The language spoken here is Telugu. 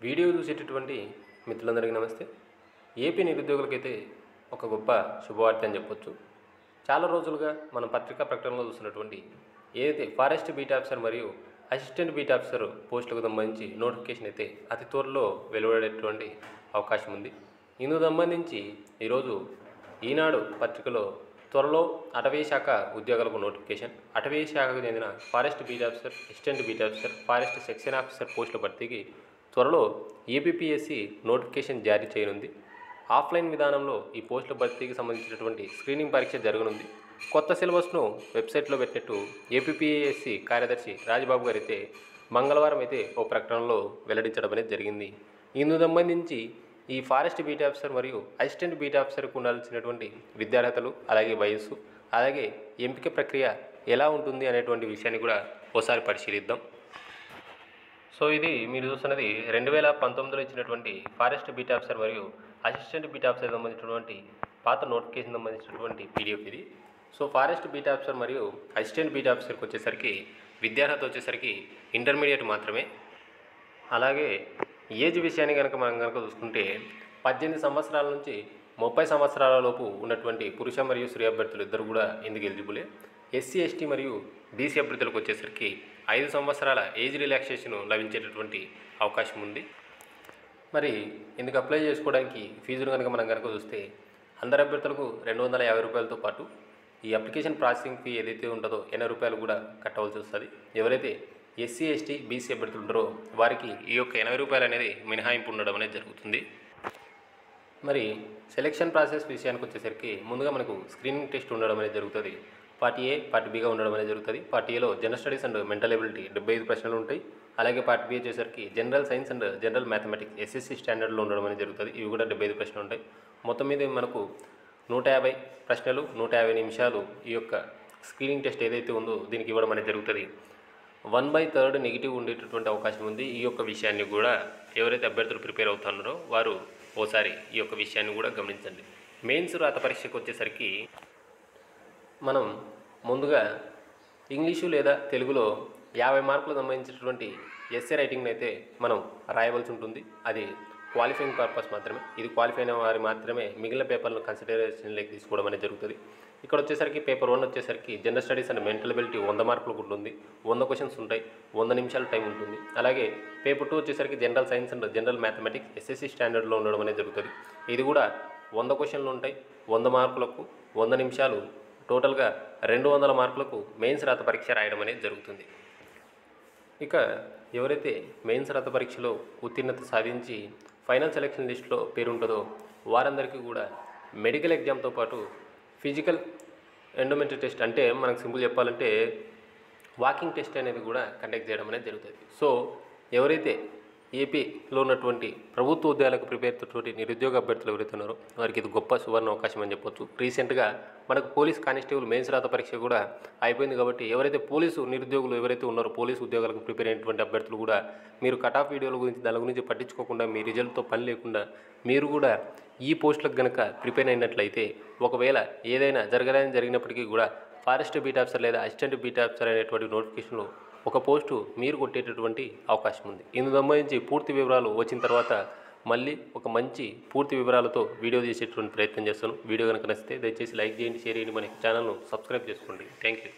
వీడియో చూసేటటువంటి మిత్రులందరికీ నమస్తే. ఏపీ నిరుద్యోగులకైతే ఒక గొప్ప శుభవార్త అని చెప్పొచ్చు. చాలా రోజులుగా మనం పత్రికా ప్రకటనలో చూస్తున్నటువంటి ఏదైతే ఫారెస్ట్ బీట్ ఆఫీసర్ మరియు అసిస్టెంట్ బీట్ ఆఫీసర్ పోస్టులకు సంబంధించి నోటిఫికేషన్ అయితే అతి త్వరలో వెలువడేటువంటి అవకాశం ఉంది. ఇందుకు సంబంధించి ఈరోజు ఈనాడు పత్రికలో త్వరలో అటవీ శాఖ ఉద్యోగాలకు నోటిఫికేషన్, అటవీ శాఖకు చెందిన forest beat officer, assistant beat officer, forest section officer పోస్టుల భర్తీకి త్వరలో ఏపీపీఎస్సీ నోటిఫికేషన్ జారీ చేయనుంది. ఆఫ్లైన్ విధానంలో ఈ పోస్టుల భర్తీకి సంబంధించినటువంటి స్క్రీనింగ్ పరీక్ష జరగనుంది. కొత్త సిలబస్ను వెబ్సైట్లో పెట్టినట్టు ఏపీపీఎస్సీ కార్యదర్శి రాజబాబు గారు అయితే మంగళవారం అయితే ఓ ప్రకటనలో వెల్లడించడం అనేది జరిగింది. ఇందుకు సంబంధించి ఈ ఫారెస్ట్ బీట్ ఆఫీసర్ మరియు అసిస్టెంట్ బీట్ ఆఫీసర్కు ఉండాల్సినటువంటి విద్యార్హతలు, అలాగే వయస్సు, అలాగే ఎంపిక ప్రక్రియ ఎలా ఉంటుంది అనేటువంటి విషయాన్ని కూడా ఒకసారి పరిశీలిద్దాం. సో ఇది మీరు చూస్తున్నది 2019లో ఇచ్చినటువంటి ఫారెస్ట్ బీట్ ఆఫీసర్ మరియు అసిస్టెంట్ బీట్ ఆఫీసర్ సంబంధించినటువంటి పాత నోటిఫికేషన్ సంబంధించినటువంటి పీడిఎఫ్ ఇది. సో ఫారెస్ట్ బీట్ ఆఫీసర్ మరియు అసిస్టెంట్ బీట్ ఆఫీసర్కి వచ్చేసరికి విద్యార్హత వచ్చేసరికి ఇంటర్మీడియట్ మాత్రమే. అలాగే ఏజ్ విషయాన్ని మనం చూసుకుంటే 18 సంవత్సరాల నుంచి 30 సంవత్సరాల లోపు ఉన్నటువంటి పురుష మరియు స్త్రీ అభ్యర్థులు ఇద్దరు కూడా ఇందుకు ఎలిజిబులే. ఎస్సీ, ఎస్టీ మరియు బీసీ అభ్యర్థులకు వచ్చేసరికి 5 సంవత్సరాల ఏజ్ రిలాక్సేషన్ లభించేటటువంటి అవకాశం ఉంది. మరి ఇందుకు అప్లై చేసుకోవడానికి ఫీజును మనం చూస్తే అందరి అభ్యర్థులకు 250 రూపాయలతో పాటు ఈ అప్లికేషన్ ప్రాసెసింగ్ ఫీ ఏదైతే ఉంటుందో 80 రూపాయలు కూడా కట్టవలసి వస్తుంది. ఎవరైతే ఎస్సీ, ఎస్టీ, బీసీ అభ్యర్థులు ఉంటారో వారికి ఈ యొక్క 80 రూపాయలు అనేది మినహాయింపు ఉండడం అనేది జరుగుతుంది. మరి సెలెక్షన్ ప్రాసెస్ విషయానికి వచ్చేసరికి ముందుగా మనకు స్క్రీనింగ్ టెస్ట్ ఉండడం అనేది జరుగుతుంది. పార్ట్ ఏ, పార్ట్ బిగా ఉండడం అనేది జరుగుతుంది. పార్ట్ ఏలో general studies and mental ability 75 ప్రశ్నలు ఉంటాయి. అలాగే పార్ట్ బి వచ్చేసరికి general science and general mathematics SSC స్టాండర్డ్లో ఉండడం అనేది జరుగుతుంది. ఇవి కూడా 75 ప్రశ్నలు ఉంటాయి. మొత్తం మీద మనకు 150 ప్రశ్నలు, 150 నిమిషాలు ఈ యొక్క స్క్రీనింగ్ టెస్ట్ ఏదైతే ఉందో దీనికి ఇవ్వడం అనేది జరుగుతుంది. 1/3 నెగిటివ్ ఉండేటటువంటి అవకాశం ఉంది. ఈ యొక్క విషయాన్ని కూడా ఎవరైతే అభ్యర్థులు ప్రిపేర్ అవుతున్నారో వారు ఓసారి ఈ యొక్క విషయాన్ని కూడా గమనించండి. మెయిన్స్ రాత పరీక్షకు వచ్చేసరికి మనం ముందుగా ఇంగ్లీషు లేదా తెలుగులో 50 మార్కులకు సంబంధించినటువంటి ఎస్ఏ రైటింగ్ని అయితే మనం రాయవలసి ఉంటుంది. అది క్వాలిఫైయింగ్ పర్పస్ మాత్రమే. ఇది క్వాలిఫై అయిన వారి మాత్రమే మిగిలిన పేపర్లను కన్సిడరేషన్లోకి తీసుకోవడం అనేది జరుగుతుంది. ఇక్కడ వచ్చేసరికి పేపర్ 1 వచ్చేసరికి general studies and mental ability 100 మార్కులకు ఉంటుంది. 100 క్వశ్చన్స్ ఉంటాయి. 100 నిమిషాల టైం ఉంటుంది. అలాగే పేపర్ 2 వచ్చేసరికి general science and general mathematics SSC స్టాండర్డ్లో ఉండడం అనేది జరుగుతుంది. ఇది కూడా 100 క్వశ్చన్లు ఉంటాయి. 100 మార్కులకు 100 నిమిషాలు, టోటల్గా 200 మార్కులకు మెయిన్స్ రాత పరీక్ష రాయడం అనేది జరుగుతుంది. ఇక ఎవరైతే మెయిన్స్ రాత పరీక్షలో ఉత్తీర్ణత సాధించి ఫైనల్ సెలక్షన్ లిస్టులో పేరు ఉంటుందో వారందరికీ కూడా మెడికల్ ఎగ్జామ్తో పాటు ఫిజికల్ ఎండోమెట్రీ టెస్ట్, అంటే మనకు సింపుల్ చెప్పాలంటే వాకింగ్ టెస్ట్ అనేది కూడా కండక్ట్ చేయడం అనేది జరుగుతుంది. సో ఎవరైతే ఏపీలో ఉన్నటువంటి ప్రభుత్వ ఉద్యోగాలకు ప్రిపేర్ అవుతున్నటువంటి నిరుద్యోగ అభ్యర్థులు ఎవరైతే ఉన్నారో వారికి ఇది గొప్ప సువర్ణ అవకాశం అని చెప్పొచ్చు. రీసెంట్గా మనకు పోలీస్ కానిస్టేబుల్ మెయిన్స్ రాత పరీక్ష కూడా అయిపోయింది. కాబట్టి ఎవరైతే పోలీసు నిరుద్యోగులు ఎవరైతే ఉన్నారో పోలీసు ఉద్యోగాలకు ప్రిపేర్ అయినటువంటి అభ్యర్థులు కూడా మీరు కట్ ఆఫ్ వీడియోల గురించి దాని గురించి పట్టించుకోకుండా మీ రిజల్ట్తో పని లేకుండా మీరు కూడా ఈ పోస్టులకు కనుక ప్రిపేర్ అయినట్లయితే ఒకవేళ ఏదైనా జరిగినప్పటికీ కూడా ఫారెస్ట్ బీట్ ఆఫీసర్ లేదా అసిస్టెంట్ బీట్ ఆఫీసర్ అనేటువంటి నోటిఫికేషన్లో ఒక పోస్టు మీరు కొట్టేటటువంటి అవకాశం ఉంది. ఇందుకు సంబంధించి పూర్తి వివరాలు వచ్చిన తర్వాత మళ్ళీ ఒక మంచి పూర్తి వివరాలతో వీడియో చేసేటువంటి ప్రయత్నం చేస్తాను. వీడియో కనుక నచ్చితే దయచేసి లైక్ చేయండి, షేర్ చేయండి, మన ఛానల్ను సబ్స్క్రైబ్ చేసుకోండి. Thank you.